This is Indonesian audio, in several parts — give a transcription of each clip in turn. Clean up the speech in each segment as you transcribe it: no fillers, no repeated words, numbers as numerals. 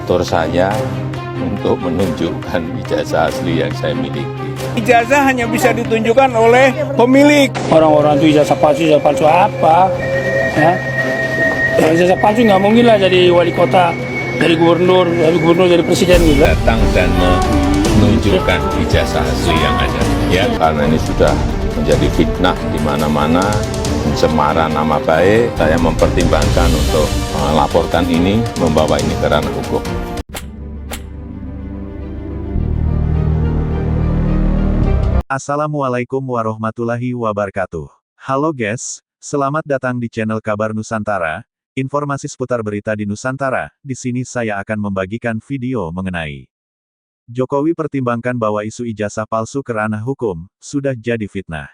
mengatur saya untuk menunjukkan ijazah asli yang saya miliki. Ijazah hanya bisa ditunjukkan oleh pemilik. Orang-orang itu ijazah palsu apa? Ya, ijazah palsu nggak mungkin lah jadi wali kota, jadi gubernur, jadi presiden gitu. Datang dan menunjukkan ijazah asli yang ada. Ya, karena ini sudah menjadi fitnah di mana-mana, pencemaran nama baik. Saya mempertimbangkan untuk melaporkan ini, membawa ini ke ranah hukum. Assalamualaikum warahmatullahi wabarakatuh. Halo guys, selamat datang di channel Kabar Nusantara, informasi seputar berita di Nusantara. Di sini saya akan membagikan video mengenai Jokowi pertimbangkan bawa isu ijazah palsu ke ranah hukum, sudah jadi fitnah.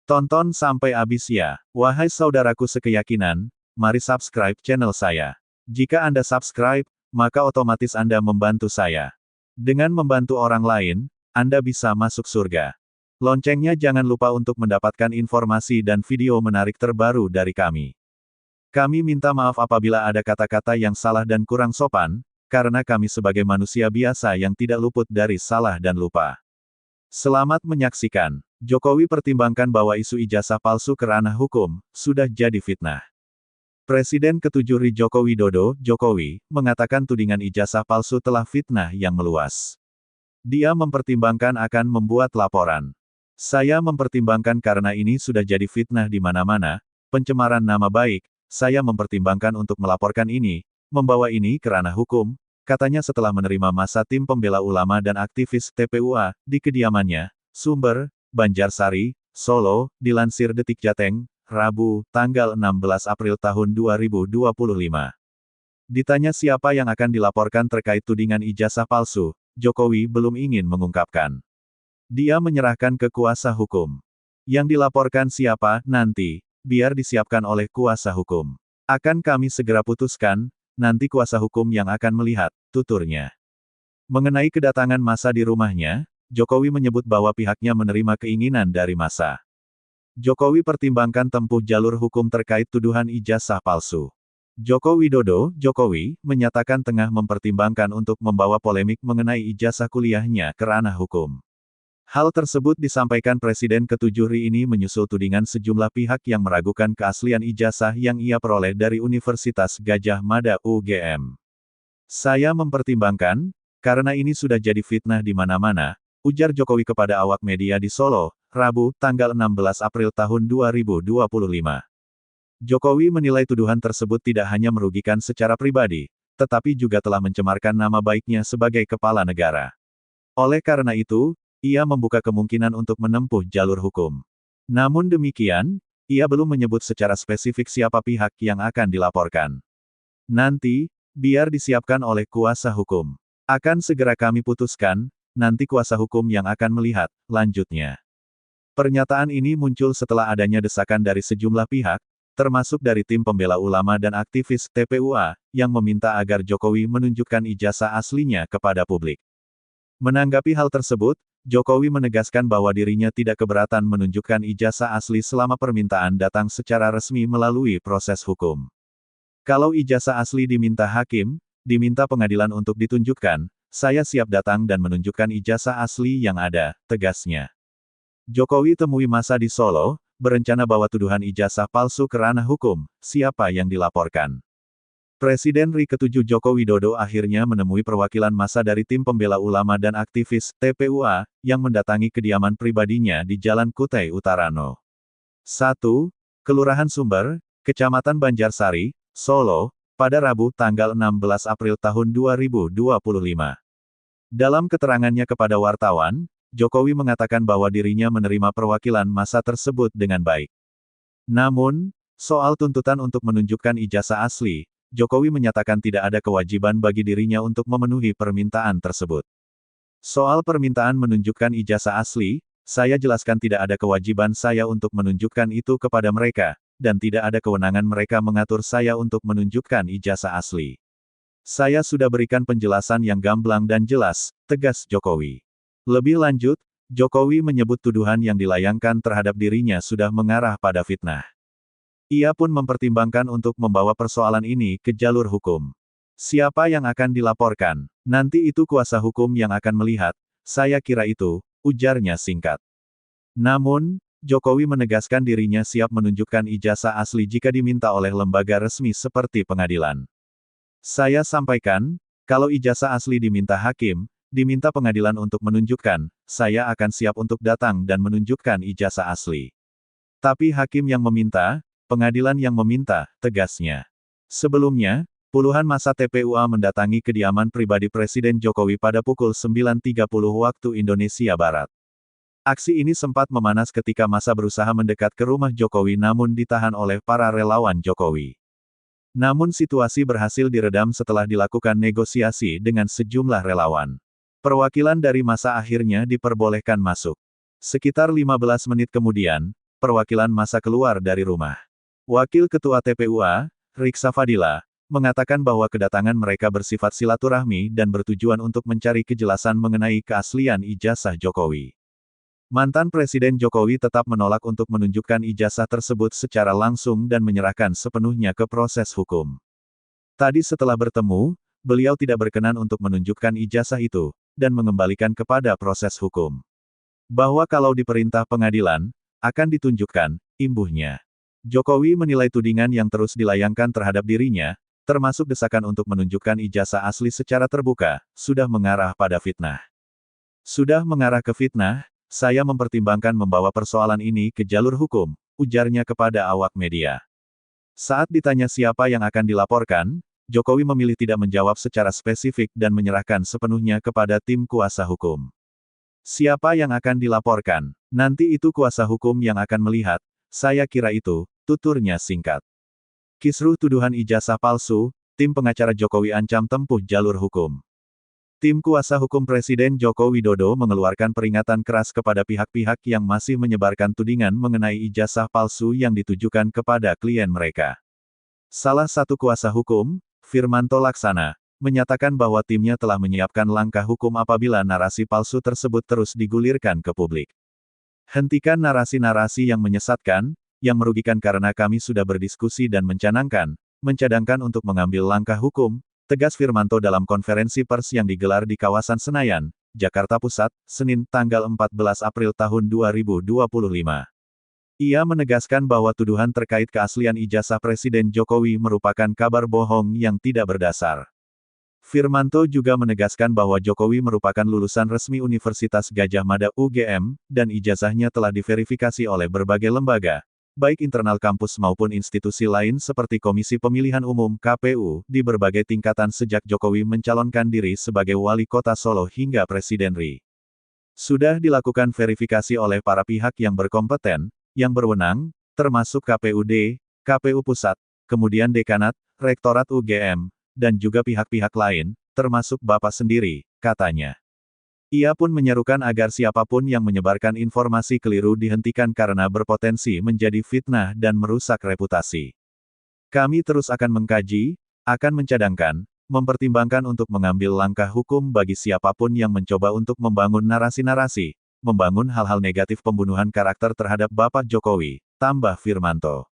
Tonton sampai habis ya, wahai saudaraku sekeyakinan, mari subscribe channel saya. Jika Anda subscribe, maka otomatis Anda membantu saya. Dengan membantu orang lain, Anda bisa masuk surga. Loncengnya jangan lupa untuk mendapatkan informasi dan video menarik terbaru dari kami. Kami minta maaf apabila ada kata-kata yang salah dan kurang sopan, karena kami sebagai manusia biasa yang tidak luput dari salah dan lupa. Selamat menyaksikan. Jokowi pertimbangkan bahwa isu ijazah palsu ke ranah hukum, sudah jadi fitnah. Presiden ke-7 RI Joko Widodo, Jokowi, mengatakan tudingan ijazah palsu telah fitnah yang meluas. Dia mempertimbangkan akan membuat laporan. Saya mempertimbangkan karena ini sudah jadi fitnah di mana-mana, pencemaran nama baik, saya mempertimbangkan untuk melaporkan ini, membawa ini ke ranah hukum, katanya setelah menerima masa tim pembela ulama dan aktivis TPUA, di kediamannya, Sumber, Banjarsari, Solo, dilansir Detik Jateng, Rabu, tanggal 16 April tahun 2025. Ditanya siapa yang akan dilaporkan terkait tudingan ijazah palsu, Jokowi belum ingin mengungkapkan. Dia menyerahkan ke kuasa hukum. Yang dilaporkan siapa, nanti, biar disiapkan oleh kuasa hukum. Akan kami segera putuskan, nanti kuasa hukum yang akan melihat, tuturnya. Mengenai kedatangan massa di rumahnya, Jokowi menyebut bahwa pihaknya menerima keinginan dari massa. Jokowi pertimbangkan tempuh jalur hukum terkait tuduhan ijazah palsu. Joko Widodo, Jokowi, menyatakan tengah mempertimbangkan untuk membawa polemik mengenai ijazah kuliahnya ke ranah hukum. Hal tersebut disampaikan Presiden ke-7 RI ini menyusul tudingan sejumlah pihak yang meragukan keaslian ijazah yang ia peroleh dari Universitas Gadjah Mada UGM. Saya mempertimbangkan, karena ini sudah jadi fitnah di mana-mana, ujar Jokowi kepada awak media di Solo, Rabu, tanggal 16 April tahun 2025. Jokowi menilai tuduhan tersebut tidak hanya merugikan secara pribadi, tetapi juga telah mencemarkan nama baiknya sebagai kepala negara. Oleh karena itu, ia membuka kemungkinan untuk menempuh jalur hukum. Namun demikian, ia belum menyebut secara spesifik siapa pihak yang akan dilaporkan. Nanti, biar disiapkan oleh kuasa hukum. Akan segera kami putuskan, nanti kuasa hukum yang akan melihat, lanjutnya. Pernyataan ini muncul setelah adanya desakan dari sejumlah pihak, termasuk dari tim pembela ulama dan aktivis TPUA, yang meminta agar Jokowi menunjukkan ijazah aslinya kepada publik. Menanggapi hal tersebut, Jokowi menegaskan bahwa dirinya tidak keberatan menunjukkan ijazah asli selama permintaan datang secara resmi melalui proses hukum. Kalau ijazah asli diminta hakim, diminta pengadilan untuk ditunjukkan, saya siap datang dan menunjukkan ijazah asli yang ada, tegasnya. Jokowi temui massa di Solo, berencana bawa tuduhan ijazah palsu ke ranah hukum, siapa yang dilaporkan. Presiden RI ke-7 Joko Widodo akhirnya menemui perwakilan massa dari tim pembela ulama dan aktivis TPUA, yang mendatangi kediaman pribadinya di Jalan Kutai Utara No. 1, Kelurahan Sumber, Kecamatan Banjarsari, Solo, pada Rabu tanggal 16 April tahun 2025. Dalam keterangannya kepada wartawan, Jokowi mengatakan bahwa dirinya menerima perwakilan massa tersebut dengan baik. Namun, soal tuntutan untuk menunjukkan ijazah asli, Jokowi menyatakan tidak ada kewajiban bagi dirinya untuk memenuhi permintaan tersebut. Soal permintaan menunjukkan ijazah asli, saya jelaskan tidak ada kewajiban saya untuk menunjukkan itu kepada mereka, dan tidak ada kewenangan mereka mengatur saya untuk menunjukkan ijazah asli. Saya sudah berikan penjelasan yang gamblang dan jelas, tegas Jokowi. Lebih lanjut, Jokowi menyebut tuduhan yang dilayangkan terhadap dirinya sudah mengarah pada fitnah. Ia pun mempertimbangkan untuk membawa persoalan ini ke jalur hukum. Siapa yang akan dilaporkan? Nanti itu kuasa hukum yang akan melihat. Saya kira itu, ujarnya singkat. Namun, Jokowi menegaskan dirinya siap menunjukkan ijazah asli jika diminta oleh lembaga resmi seperti pengadilan. Saya sampaikan, kalau ijazah asli diminta hakim, diminta pengadilan untuk menunjukkan, saya akan siap untuk datang dan menunjukkan ijazah asli. Tapi hakim yang meminta, pengadilan yang meminta, tegasnya. Sebelumnya, puluhan massa TPUA mendatangi kediaman pribadi Presiden Jokowi pada pukul 9.30 waktu Indonesia Barat. Aksi ini sempat memanas ketika massa berusaha mendekat ke rumah Jokowi namun ditahan oleh para relawan Jokowi. Namun situasi berhasil diredam setelah dilakukan negosiasi dengan sejumlah relawan. Perwakilan dari massa akhirnya diperbolehkan masuk. Sekitar 15 menit kemudian, perwakilan massa keluar dari rumah. Wakil Ketua TPUA, Riksa Fadila, mengatakan bahwa kedatangan mereka bersifat silaturahmi dan bertujuan untuk mencari kejelasan mengenai keaslian ijazah Jokowi. Mantan Presiden Jokowi tetap menolak untuk menunjukkan ijazah tersebut secara langsung dan menyerahkan sepenuhnya ke proses hukum. Tadi setelah bertemu, beliau tidak berkenan untuk menunjukkan ijazah itu, dan mengembalikan kepada proses hukum. Bahwa kalau diperintah pengadilan, akan ditunjukkan, imbuhnya. Jokowi menilai tudingan yang terus dilayangkan terhadap dirinya, termasuk desakan untuk menunjukkan ijazah asli secara terbuka, sudah mengarah pada fitnah. Sudah mengarah ke fitnah, saya mempertimbangkan membawa persoalan ini ke jalur hukum, ujarnya kepada awak media. Saat ditanya siapa yang akan dilaporkan, Jokowi memilih tidak menjawab secara spesifik dan menyerahkan sepenuhnya kepada tim kuasa hukum. Siapa yang akan dilaporkan? Nanti itu kuasa hukum yang akan melihat, saya kira itu, tuturnya singkat. Kisruh tuduhan ijazah palsu, tim pengacara Jokowi ancam tempuh jalur hukum. Tim kuasa hukum Presiden Joko Widodo mengeluarkan peringatan keras kepada pihak-pihak yang masih menyebarkan tudingan mengenai ijazah palsu yang ditujukan kepada klien mereka. Salah satu kuasa hukum, Firmanto Laksana, menyatakan bahwa timnya telah menyiapkan langkah hukum apabila narasi palsu tersebut terus digulirkan ke publik. Hentikan narasi-narasi yang menyesatkan, yang merugikan karena kami sudah berdiskusi dan mencadangkan untuk mengambil langkah hukum, tegas Firmanto dalam konferensi pers yang digelar di kawasan Senayan, Jakarta Pusat, Senin, tanggal 14 April tahun 2025. Ia menegaskan bahwa tuduhan terkait keaslian ijazah Presiden Jokowi merupakan kabar bohong yang tidak berdasar. Firmanto juga menegaskan bahwa Jokowi merupakan lulusan resmi Universitas Gadjah Mada UGM, dan ijazahnya telah diverifikasi oleh berbagai lembaga, baik internal kampus maupun institusi lain seperti Komisi Pemilihan Umum (KPU), di berbagai tingkatan sejak Jokowi mencalonkan diri sebagai wali kota Solo hingga Presiden RI. Sudah dilakukan verifikasi oleh para pihak yang berkompeten, yang berwenang, termasuk KPUD, KPU Pusat, kemudian Dekanat, Rektorat UGM, dan juga pihak-pihak lain, termasuk Bapak sendiri, katanya. Ia pun menyerukan agar siapapun yang menyebarkan informasi keliru dihentikan karena berpotensi menjadi fitnah dan merusak reputasi. Kami terus akan mengkaji, akan mencadangkan, mempertimbangkan untuk mengambil langkah hukum bagi siapapun yang mencoba untuk membangun narasi-narasi, membangun hal-hal negatif pembunuhan karakter terhadap Bapak Jokowi, tambah Firmanto.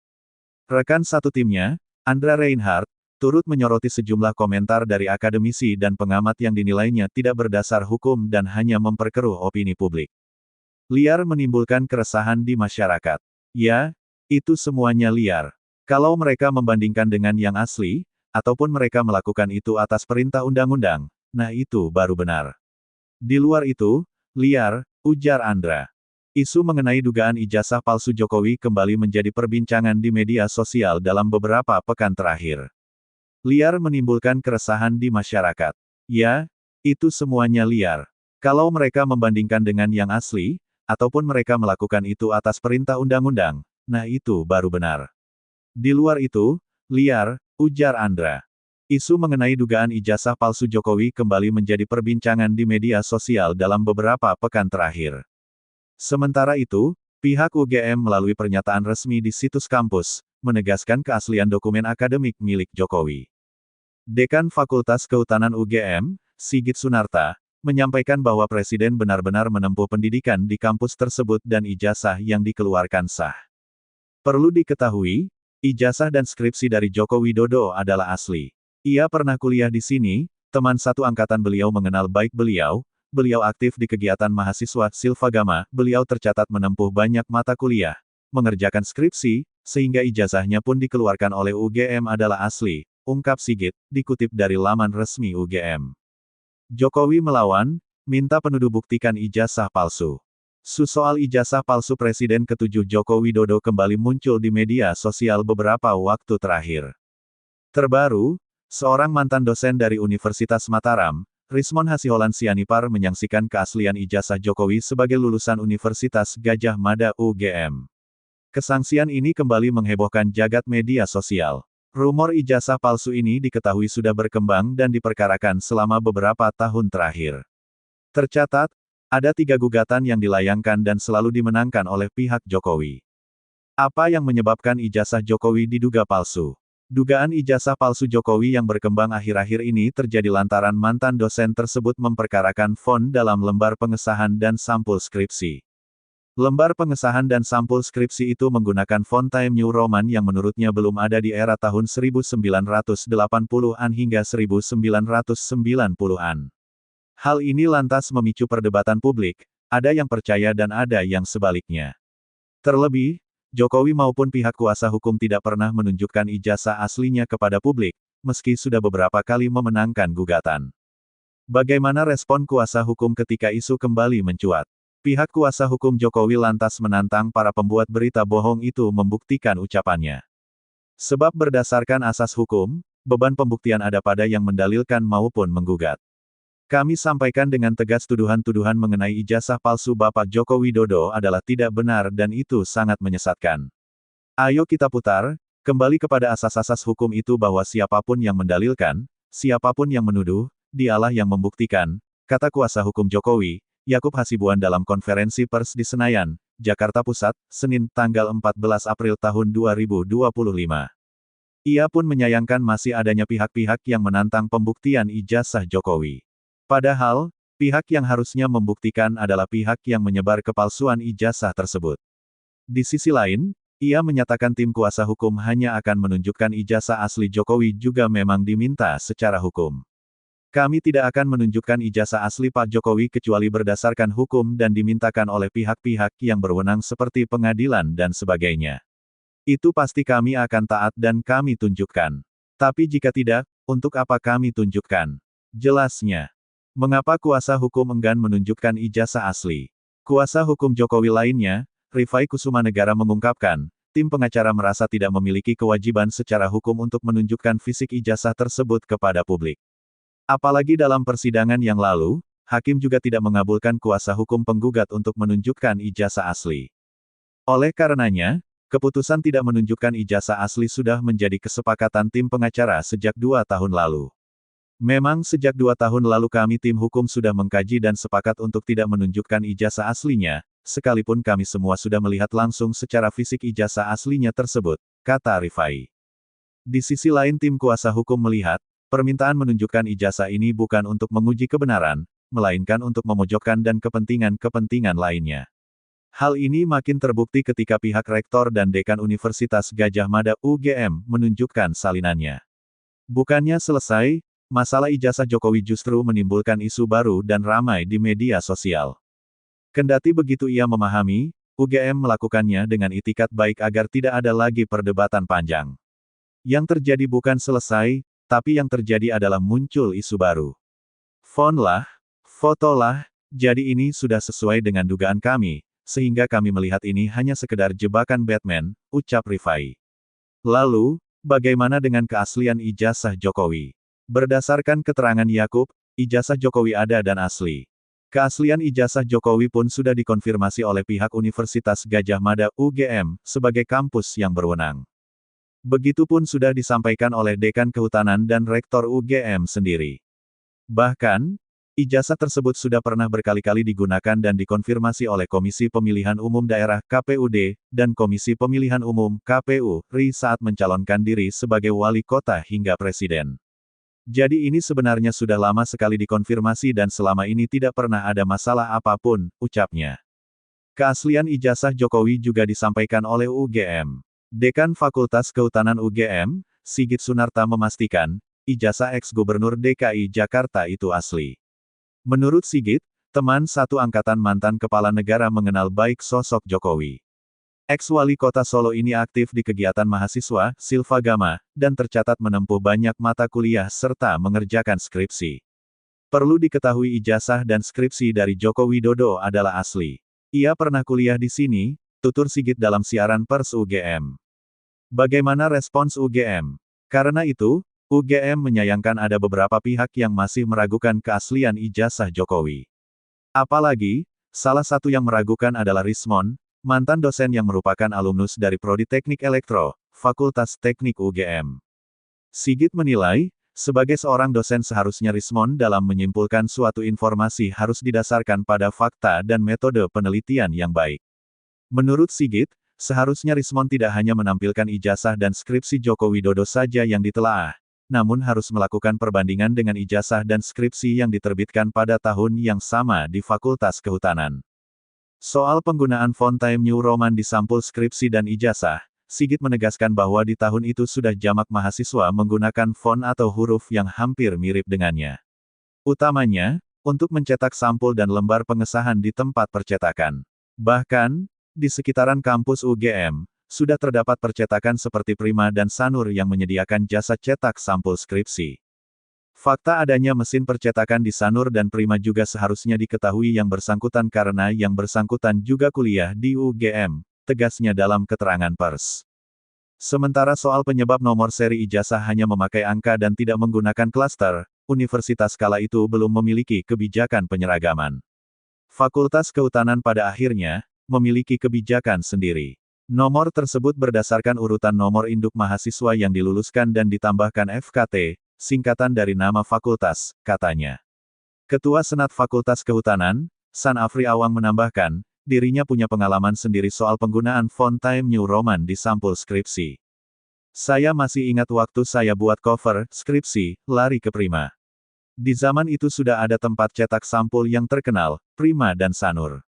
Rekan satu timnya, Andra Reinhardt, turut menyoroti sejumlah komentar dari akademisi dan pengamat yang dinilainya tidak berdasar hukum dan hanya memperkeruh opini publik. Liar menimbulkan keresahan di masyarakat. Ya, itu semuanya liar. Kalau mereka membandingkan dengan yang asli, ataupun mereka melakukan itu atas perintah undang-undang, nah itu baru benar. Di luar itu, liar, ujar Andra. Isu mengenai dugaan ijazah palsu Jokowi kembali menjadi perbincangan di media sosial dalam beberapa pekan terakhir. Liar menimbulkan keresahan di masyarakat. Ya, itu semuanya liar. Kalau mereka membandingkan dengan yang asli, ataupun mereka melakukan itu atas perintah undang-undang, nah itu baru benar. Di luar itu, liar, ujar Andra. Isu mengenai dugaan ijazah palsu Jokowi kembali menjadi perbincangan di media sosial dalam beberapa pekan terakhir. Sementara itu, pihak UGM melalui pernyataan resmi di situs kampus, menegaskan keaslian dokumen akademik milik Jokowi. Dekan Fakultas Kehutanan UGM, Sigit Sunarta, menyampaikan bahwa Presiden benar-benar menempuh pendidikan di kampus tersebut dan ijazah yang dikeluarkan sah. Perlu diketahui, ijazah dan skripsi dari Joko Widodo adalah asli. Ia pernah kuliah di sini, teman satu angkatan beliau mengenal baik beliau, beliau aktif di kegiatan mahasiswa Silvagama, beliau tercatat menempuh banyak mata kuliah, mengerjakan skripsi, sehingga ijazahnya pun dikeluarkan oleh UGM adalah asli, ungkap Sigit, dikutip dari laman resmi UGM. Jokowi melawan, minta penuduh buktikan ijazah palsu. Soal ijazah palsu Presiden ke-7 Joko Widodo kembali muncul di media sosial beberapa waktu terakhir. Terbaru, seorang mantan dosen dari Universitas Mataram, Rismon Hasiholan Sianipar menyaksikan keaslian ijazah Jokowi sebagai lulusan Universitas Gadjah Mada UGM. Kesangsian ini kembali menghebohkan jagat media sosial. Rumor ijazah palsu ini diketahui sudah berkembang dan diperkarakan selama beberapa tahun terakhir. Tercatat, ada 3 gugatan yang dilayangkan dan selalu dimenangkan oleh pihak Jokowi. Apa yang menyebabkan ijazah Jokowi diduga palsu? Dugaan ijazah palsu Jokowi yang berkembang akhir-akhir ini terjadi lantaran mantan dosen tersebut memperkarakan font dalam lembar pengesahan dan sampul skripsi. Lembar pengesahan dan sampul skripsi itu menggunakan font Times New Roman yang menurutnya belum ada di era tahun 1980-an hingga 1990-an. Hal ini lantas memicu perdebatan publik, ada yang percaya dan ada yang sebaliknya. Terlebih, Jokowi maupun pihak kuasa hukum tidak pernah menunjukkan ijazah aslinya kepada publik, meski sudah beberapa kali memenangkan gugatan. Bagaimana respon kuasa hukum ketika isu kembali mencuat? Pihak kuasa hukum Jokowi lantas menantang para pembuat berita bohong itu membuktikan ucapannya. Sebab berdasarkan asas hukum, beban pembuktian ada pada yang mendalilkan maupun menggugat. Kami sampaikan dengan tegas tuduhan-tuduhan mengenai ijazah palsu Bapak Joko Widodo adalah tidak benar dan itu sangat menyesatkan. Ayo kita putar, kembali kepada asas-asas hukum itu bahwa siapapun yang mendalilkan, siapapun yang menuduh, dialah yang membuktikan, kata kuasa hukum Jokowi, Yakub Hasibuan dalam konferensi pers di Senayan, Jakarta Pusat, Senin, tanggal 14 April tahun 2025. Ia pun menyayangkan masih adanya pihak-pihak yang menantang pembuktian ijazah Jokowi. Padahal, pihak yang harusnya membuktikan adalah pihak yang menyebar kepalsuan ijazah tersebut. Di sisi lain, ia menyatakan tim kuasa hukum hanya akan menunjukkan ijazah asli Jokowi juga memang diminta secara hukum. Kami tidak akan menunjukkan ijazah asli Pak Jokowi kecuali berdasarkan hukum dan dimintakan oleh pihak-pihak yang berwenang seperti pengadilan dan sebagainya. Itu pasti kami akan taat dan kami tunjukkan. Tapi jika tidak, untuk apa kami tunjukkan? Jelasnya. Mengapa kuasa hukum enggan menunjukkan ijazah asli? Kuasa hukum Jokowi lainnya, Rifai Kusumanegara mengungkapkan, tim pengacara merasa tidak memiliki kewajiban secara hukum untuk menunjukkan fisik ijazah tersebut kepada publik. Apalagi dalam persidangan yang lalu, hakim juga tidak mengabulkan kuasa hukum penggugat untuk menunjukkan ijazah asli. Oleh karenanya, keputusan tidak menunjukkan ijazah asli sudah menjadi kesepakatan tim pengacara sejak 2 tahun lalu. Memang sejak 2 tahun lalu kami tim hukum sudah mengkaji dan sepakat untuk tidak menunjukkan ijazah aslinya, sekalipun kami semua sudah melihat langsung secara fisik ijazah aslinya tersebut, kata Rifai. Di sisi lain tim kuasa hukum melihat, permintaan menunjukkan ijazah ini bukan untuk menguji kebenaran, melainkan untuk memojokkan dan kepentingan-kepentingan lainnya. Hal ini makin terbukti ketika pihak rektor dan dekan Universitas Gadjah Mada UGM menunjukkan salinannya. Bukannya selesai, masalah ijazah Jokowi justru menimbulkan isu baru dan ramai di media sosial. Kendati begitu ia memahami, UGM melakukannya dengan itikat baik agar tidak ada lagi perdebatan panjang. Yang terjadi bukan selesai, tapi yang terjadi adalah muncul isu baru. Font lah, foto lah, jadi ini sudah sesuai dengan dugaan kami, sehingga kami melihat ini hanya sekedar jebakan Batman, ucap Rifai. Lalu, bagaimana dengan keaslian ijazah Jokowi? Berdasarkan keterangan Yakub, ijazah Jokowi ada dan asli. Keaslian ijazah Jokowi pun sudah dikonfirmasi oleh pihak Universitas Gadjah Mada UGM, sebagai kampus yang berwenang. Begitupun sudah disampaikan oleh Dekan Kehutanan dan Rektor UGM sendiri. Bahkan, ijazah tersebut sudah pernah berkali-kali digunakan dan dikonfirmasi oleh Komisi Pemilihan Umum Daerah (KPUD) dan Komisi Pemilihan Umum (KPU) RI saat mencalonkan diri sebagai wali kota hingga presiden. Jadi ini sebenarnya sudah lama sekali dikonfirmasi dan selama ini tidak pernah ada masalah apapun, ucapnya. Keaslian ijazah Jokowi juga disampaikan oleh UGM. Dekan Fakultas Kehutanan UGM, Sigit Sunarta memastikan, ijazah ex-gubernur DKI Jakarta itu asli. Menurut Sigit, teman satu angkatan mantan kepala negara mengenal baik sosok Jokowi. Ex-wali kota Solo ini aktif di kegiatan mahasiswa, Silvagama, dan tercatat menempuh banyak mata kuliah serta mengerjakan skripsi. Perlu diketahui ijazah dan skripsi dari Joko Widodo adalah asli. Ia pernah kuliah di sini, tutur Sigit dalam siaran pers UGM. Bagaimana respons UGM? Karena itu, UGM menyayangkan ada beberapa pihak yang masih meragukan keaslian ijazah Jokowi. Apalagi, salah satu yang meragukan adalah Rismon, mantan dosen yang merupakan alumnus dari Prodi Teknik Elektro, Fakultas Teknik UGM. Sigit menilai, sebagai seorang dosen seharusnya Rismon dalam menyimpulkan suatu informasi harus didasarkan pada fakta dan metode penelitian yang baik. Menurut Sigit, seharusnya Rismon tidak hanya menampilkan ijazah dan skripsi Joko Widodo saja yang ditelaah, namun harus melakukan perbandingan dengan ijazah dan skripsi yang diterbitkan pada tahun yang sama di Fakultas Kehutanan. Soal penggunaan font Time New Roman di sampul skripsi dan ijazah, Sigit menegaskan bahwa di tahun itu sudah jamak mahasiswa menggunakan font atau huruf yang hampir mirip dengannya. Utamanya, untuk mencetak sampul dan lembar pengesahan di tempat percetakan. Bahkan, di sekitaran kampus UGM, sudah terdapat percetakan seperti Prima dan Sanur yang menyediakan jasa cetak sampul skripsi. Fakta adanya mesin percetakan di Sanur dan Prima juga seharusnya diketahui yang bersangkutan karena yang bersangkutan juga kuliah di UGM, tegasnya dalam keterangan pers. Sementara soal penyebab nomor seri ijazah hanya memakai angka dan tidak menggunakan klaster, universitas kala itu belum memiliki kebijakan penyeragaman. Fakultas Kehutanan pada akhirnya memiliki kebijakan sendiri. Nomor tersebut berdasarkan urutan nomor induk mahasiswa yang diluluskan dan ditambahkan FKT, singkatan dari nama fakultas, katanya. Ketua Senat Fakultas Kehutanan, San Afri Awang menambahkan, dirinya punya pengalaman sendiri soal penggunaan font Time New Roman di sampul skripsi. Saya masih ingat waktu saya buat cover skripsi, lari ke Prima. Di zaman itu sudah ada tempat cetak sampul yang terkenal, Prima dan Sanur.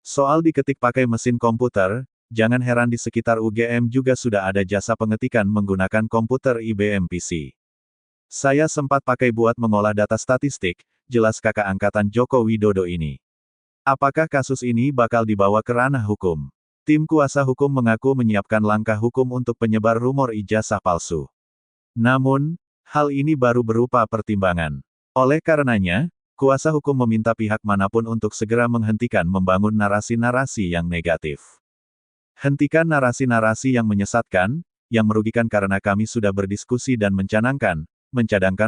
Soal diketik pakai mesin komputer, jangan heran di sekitar UGM juga sudah ada jasa pengetikan menggunakan komputer IBM PC. Saya sempat pakai buat mengolah data statistik, jelas kakak angkatan Joko Widodo ini. Apakah kasus ini bakal dibawa ke ranah hukum? Tim kuasa hukum mengaku menyiapkan langkah hukum untuk penyebar rumor ijazah palsu. Namun, hal ini baru berupa pertimbangan. Oleh karenanya, kuasa hukum meminta pihak manapun untuk segera menghentikan membangun narasi-narasi yang negatif. Hentikan narasi-narasi yang menyesatkan, yang merugikan karena kami sudah berdiskusi dan mencadangkan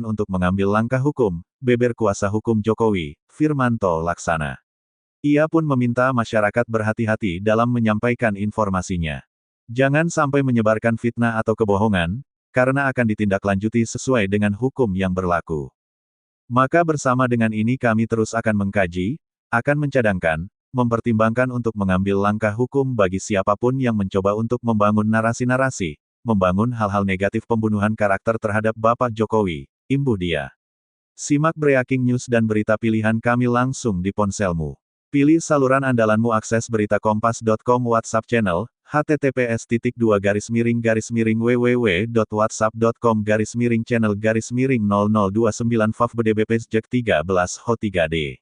untuk mengambil langkah hukum, beber kuasa hukum Jokowi, Firmanto Laksana. Ia pun meminta masyarakat berhati-hati dalam menyampaikan informasinya. Jangan sampai menyebarkan fitnah atau kebohongan, karena akan ditindaklanjuti sesuai dengan hukum yang berlaku. Maka bersama dengan ini kami terus akan mengkaji, akan mencadangkan, mempertimbangkan untuk mengambil langkah hukum bagi siapapun yang mencoba untuk membangun narasi-narasi, membangun hal-hal negatif pembunuhan karakter terhadap Bapak Jokowi, imbuh dia. Simak breaking news dan berita pilihan kami langsung di ponselmu. Pilih saluran andalanmu akses berita kompas.com WhatsApp channel, https://www.whatsapp.com/channel/0029 favbdbpsjek 13 ho3d.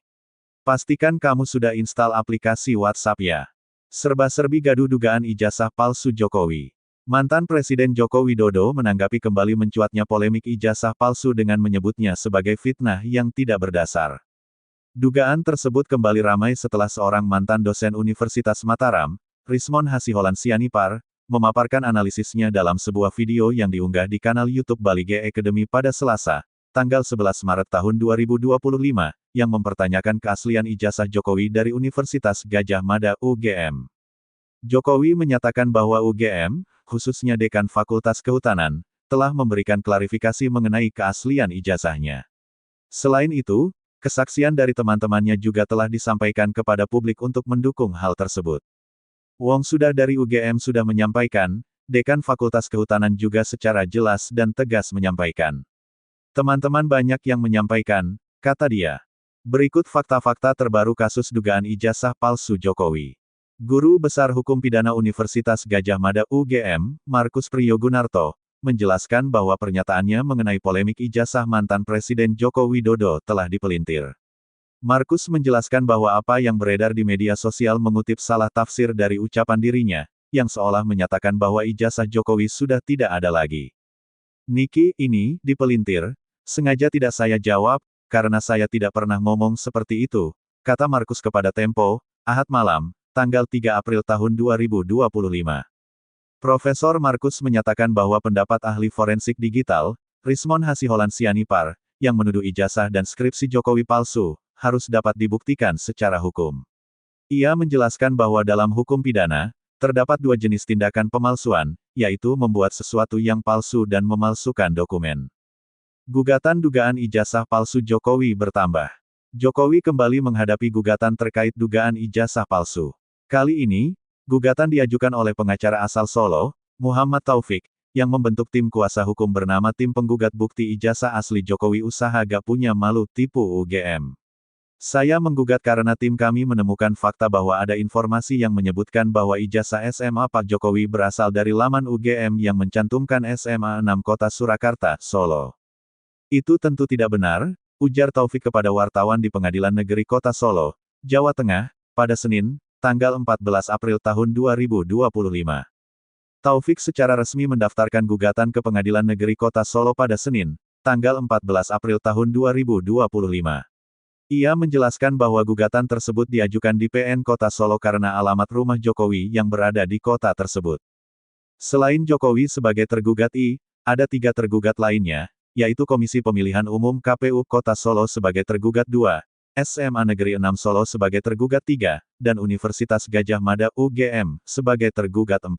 Pastikan kamu sudah install aplikasi WhatsApp ya. Serba-serbi gaduh dugaan ijazah palsu Jokowi. Mantan Presiden Joko Widodo menanggapi kembali mencuatnya polemik ijazah palsu dengan menyebutnya sebagai fitnah yang tidak berdasar. Dugaan tersebut kembali ramai setelah seorang mantan dosen Universitas Mataram, Rismon Hasiholan Sianipar, memaparkan analisisnya dalam sebuah video yang diunggah di kanal YouTube Bali G Academy pada Selasa, tanggal 11 Maret tahun 2025, yang mempertanyakan keaslian ijazah Jokowi dari Universitas Gadjah Mada UGM. Jokowi menyatakan bahwa UGM, khususnya Dekan Fakultas Kehutanan, telah memberikan klarifikasi mengenai keaslian ijazahnya. Selain itu, kesaksian dari teman-temannya juga telah disampaikan kepada publik untuk mendukung hal tersebut. Wong sudah dari UGM sudah menyampaikan, Dekan Fakultas Kehutanan juga secara jelas dan tegas menyampaikan. Teman-teman banyak yang menyampaikan, kata dia. Berikut fakta-fakta terbaru kasus dugaan ijazah palsu Jokowi. Guru Besar Hukum Pidana Universitas Gadjah Mada UGM, Markus Priyogunarto, menjelaskan bahwa pernyataannya mengenai polemik ijazah mantan Presiden Joko Widodo telah dipelintir. Markus menjelaskan bahwa apa yang beredar di media sosial mengutip salah tafsir dari ucapan dirinya, yang seolah menyatakan bahwa ijazah Jokowi sudah tidak ada lagi. Niki, ini, dipelintir, sengaja tidak saya jawab, karena saya tidak pernah ngomong seperti itu, kata Markus kepada Tempo, Ahad malam, tanggal 3 April tahun 2025. Profesor Markus menyatakan bahwa pendapat ahli forensik digital, Rismon Hasiholan Sianipar, yang menuduh ijazah dan skripsi Jokowi palsu, harus dapat dibuktikan secara hukum. Ia menjelaskan bahwa dalam hukum pidana, terdapat dua jenis tindakan pemalsuan, yaitu membuat sesuatu yang palsu dan memalsukan dokumen. Gugatan dugaan ijazah palsu Jokowi bertambah. Jokowi kembali menghadapi gugatan terkait dugaan ijazah palsu. Kali ini, gugatan diajukan oleh pengacara asal Solo, Muhammad Taufik, yang membentuk tim kuasa hukum bernama Tim Penggugat Bukti Ijazah Asli Jokowi Usaha Gak Punya Malu Tipu UGM. Saya menggugat karena tim kami menemukan fakta bahwa ada informasi yang menyebutkan bahwa ijazah SMA Pak Jokowi berasal dari laman UGM yang mencantumkan SMA 6 Kota Surakarta, Solo. Itu tentu tidak benar, ujar Taufik kepada wartawan di Pengadilan Negeri Kota Solo, Jawa Tengah, pada Senin, tanggal 14 April tahun 2025. Taufik secara resmi mendaftarkan gugatan ke Pengadilan Negeri Kota Solo pada Senin, tanggal 14 April tahun 2025. Ia menjelaskan bahwa gugatan tersebut diajukan di PN Kota Solo karena alamat rumah Jokowi yang berada di kota tersebut. Selain Jokowi sebagai tergugat ada 3 tergugat lainnya, yaitu Komisi Pemilihan Umum KPU Kota Solo sebagai tergugat 2, SMA Negeri 6 Solo sebagai tergugat 3, dan Universitas Gadjah Mada UGM sebagai tergugat 4.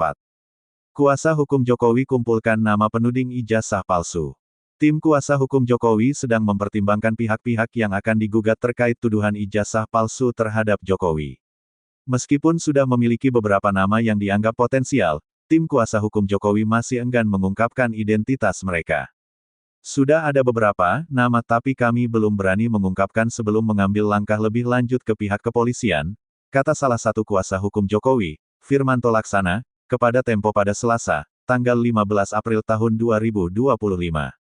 Kuasa hukum Jokowi kumpulkan nama penuding ijazah palsu. Tim kuasa hukum Jokowi sedang mempertimbangkan pihak-pihak yang akan digugat terkait tuduhan ijazah palsu terhadap Jokowi. Meskipun sudah memiliki beberapa nama yang dianggap potensial, tim kuasa hukum Jokowi masih enggan mengungkapkan identitas mereka. Sudah ada beberapa nama tapi kami belum berani mengungkapkan sebelum mengambil langkah lebih lanjut ke pihak kepolisian, kata salah satu kuasa hukum Jokowi, Firmanto Laksana, kepada Tempo pada Selasa, tanggal 15 April tahun 2025.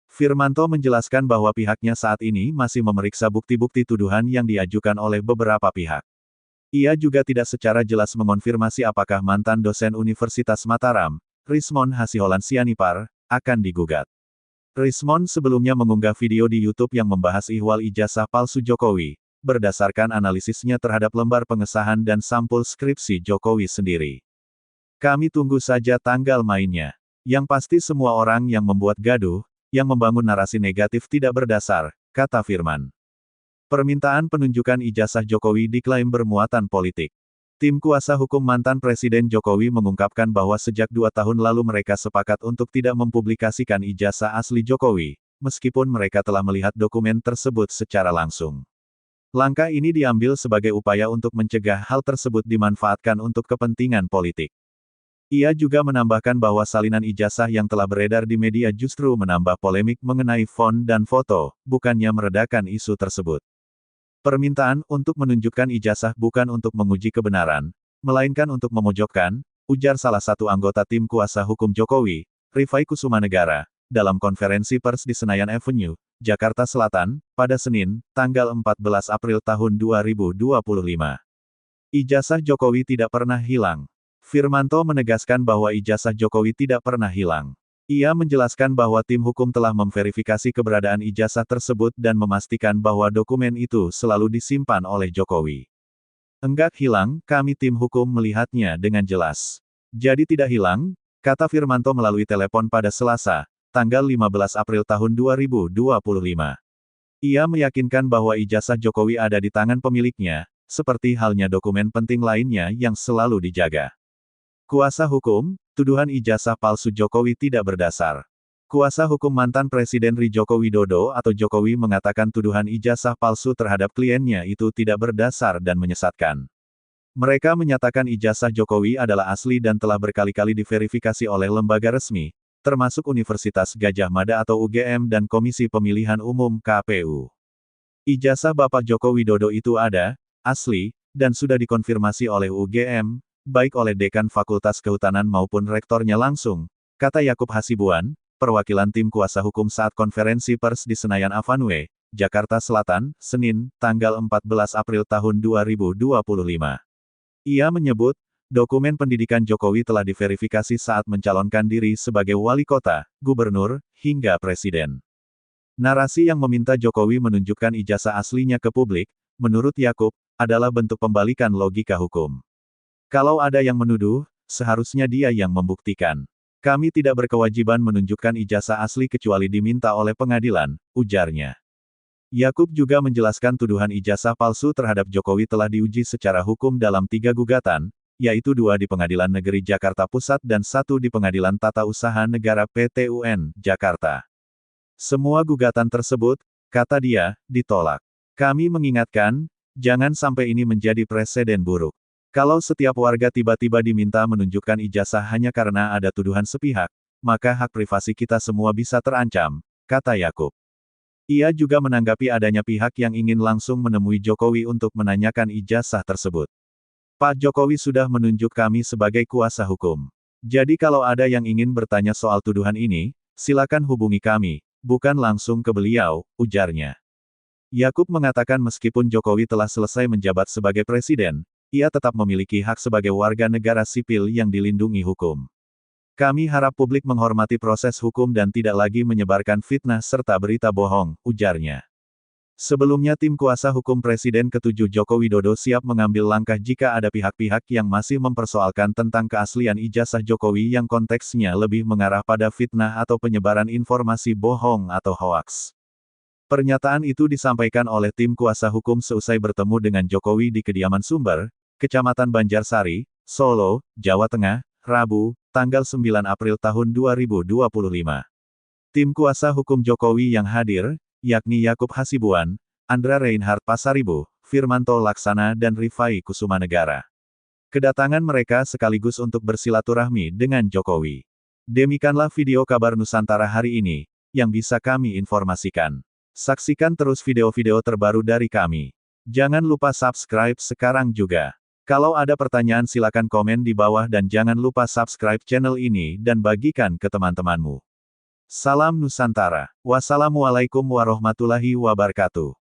Firmanto menjelaskan bahwa pihaknya saat ini masih memeriksa bukti-bukti tuduhan yang diajukan oleh beberapa pihak. Ia juga tidak secara jelas mengonfirmasi apakah mantan dosen Universitas Mataram, Rismon Hasiholan Sianipar, akan digugat. Rismon sebelumnya mengunggah video di YouTube yang membahas ihwal ijazah palsu Jokowi, berdasarkan analisisnya terhadap lembar pengesahan dan sampul skripsi Jokowi sendiri. Kami tunggu saja tanggal mainnya. Yang pasti semua orang yang membuat gaduh, yang membangun narasi negatif tidak berdasar, kata Firman. Permintaan penunjukan ijazah Jokowi diklaim bermuatan politik. Tim kuasa hukum mantan Presiden Jokowi mengungkapkan bahwa sejak 2 tahun lalu mereka sepakat untuk tidak mempublikasikan ijazah asli Jokowi, meskipun mereka telah melihat dokumen tersebut secara langsung. Langkah ini diambil sebagai upaya untuk mencegah hal tersebut dimanfaatkan untuk kepentingan politik. Ia juga menambahkan bahwa salinan ijazah yang telah beredar di media justru menambah polemik mengenai font dan foto, bukannya meredakan isu tersebut. Permintaan untuk menunjukkan ijazah bukan untuk menguji kebenaran, melainkan untuk memojokkan, ujar salah satu anggota tim kuasa hukum Jokowi, Rifai Kusumanegara, dalam konferensi pers di Senayan Avenue, Jakarta Selatan, pada Senin, tanggal 14 April tahun 2025. Ijazah Jokowi tidak pernah hilang. Firmanto menegaskan bahwa ijazah Jokowi tidak pernah hilang. Ia menjelaskan bahwa tim hukum telah memverifikasi keberadaan ijazah tersebut dan memastikan bahwa dokumen itu selalu disimpan oleh Jokowi. Enggak hilang, kami tim hukum melihatnya dengan jelas. Jadi tidak hilang, kata Firmanto melalui telepon pada Selasa, tanggal 15 April tahun 2025. Ia meyakinkan bahwa ijazah Jokowi ada di tangan pemiliknya, seperti halnya dokumen penting lainnya yang selalu dijaga. Kuasa hukum, tuduhan ijazah palsu Jokowi tidak berdasar. Kuasa hukum mantan Presiden RI Joko Widodo atau Jokowi mengatakan tuduhan ijazah palsu terhadap kliennya itu tidak berdasar dan menyesatkan. Mereka menyatakan ijazah Jokowi adalah asli dan telah berkali-kali diverifikasi oleh lembaga resmi, termasuk Universitas Gadjah Mada atau UGM dan Komisi Pemilihan Umum KPU. Ijazah Bapak Joko Widodo itu ada, asli, dan sudah dikonfirmasi oleh UGM, baik oleh Dekan Fakultas Kehutanan maupun rektornya langsung, kata Yakub Hasibuan, perwakilan tim kuasa hukum saat konferensi pers di Senayan Avenue, Jakarta Selatan, Senin, tanggal 14 April tahun 2025. Ia menyebut, dokumen pendidikan Jokowi telah diverifikasi saat mencalonkan diri sebagai wali kota, gubernur, hingga presiden. Narasi yang meminta Jokowi menunjukkan ijazah aslinya ke publik, menurut Yakub, adalah bentuk pembalikan logika hukum. Kalau ada yang menuduh, seharusnya dia yang membuktikan. Kami tidak berkewajiban menunjukkan ijazah asli kecuali diminta oleh pengadilan, ujarnya. Yakub juga menjelaskan tuduhan ijazah palsu terhadap Jokowi telah diuji secara hukum dalam 3 gugatan, yaitu 2 di Pengadilan Negeri Jakarta Pusat dan 1 di Pengadilan Tata Usaha Negara PT-UN, Jakarta. Semua gugatan tersebut, kata dia, ditolak. Kami mengingatkan, jangan sampai ini menjadi presiden buruk. Kalau setiap warga tiba-tiba diminta menunjukkan ijazah hanya karena ada tuduhan sepihak, maka hak privasi kita semua bisa terancam, kata Yakub. Ia juga menanggapi adanya pihak yang ingin langsung menemui Jokowi untuk menanyakan ijazah tersebut. Pak Jokowi sudah menunjuk kami sebagai kuasa hukum. Jadi kalau ada yang ingin bertanya soal tuduhan ini, silakan hubungi kami, bukan langsung ke beliau, ujarnya. Yakub mengatakan meskipun Jokowi telah selesai menjabat sebagai presiden, ia tetap memiliki hak sebagai warga negara sipil yang dilindungi hukum. Kami harap publik menghormati proses hukum dan tidak lagi menyebarkan fitnah serta berita bohong, ujarnya. Sebelumnya tim kuasa hukum Presiden ke-7 Joko Widodo siap mengambil langkah jika ada pihak-pihak yang masih mempersoalkan tentang keaslian ijazah Jokowi yang konteksnya lebih mengarah pada fitnah atau penyebaran informasi bohong atau hoaks. Pernyataan itu disampaikan oleh tim kuasa hukum seusai bertemu dengan Jokowi di kediaman Sumber, Kecamatan Banjarsari, Solo, Jawa Tengah, Rabu, tanggal 9 April tahun 2025. Tim kuasa hukum Jokowi yang hadir, yakni Yakub Hasibuan, Andra Reinhardt Pasaribu, Firmanto Laksana dan Rifai Kusumanegara. Kedatangan mereka sekaligus untuk bersilaturahmi dengan Jokowi. Demikianlah video kabar Nusantara hari ini, yang bisa kami informasikan. Saksikan terus video-video terbaru dari kami. Jangan lupa subscribe sekarang juga. Kalau ada pertanyaan silakan komen di bawah dan jangan lupa subscribe channel ini dan bagikan ke teman-temanmu. Salam Nusantara. Wassalamualaikum warahmatullahi wabarakatuh.